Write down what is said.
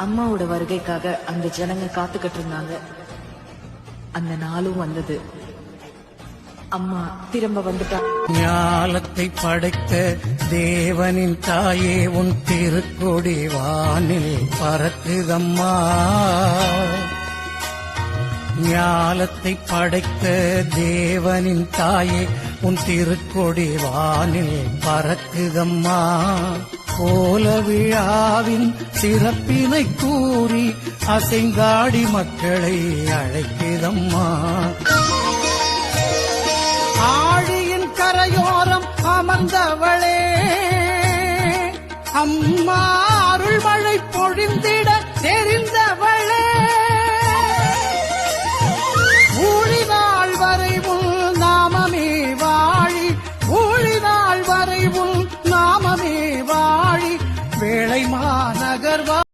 அம்மாவோட வருகைக்காக அந்த ஜனங்க காத்துக்கிட்டு இருந்தாங்க. அந்த நாளும் வந்தது. அம்மா திரும்ப வந்துட்டா. ஞாலத்தை படைத்த தேவனின் தாயே உன் திருக்கொடி வானில் பறக்குதம்மா. ஞாலத்தை படைத்த தேவனின் தாயே உன் திருக்கொடி வானில் பறக்குதம்மா. கோல விழாவின் சிறப்பினை கூறி அசைந்தாடி மக்களை அழைக்குதம்மா. ஆழியின் கரையோரம் அமர்ந்தவளே அம்மா அருள்மழை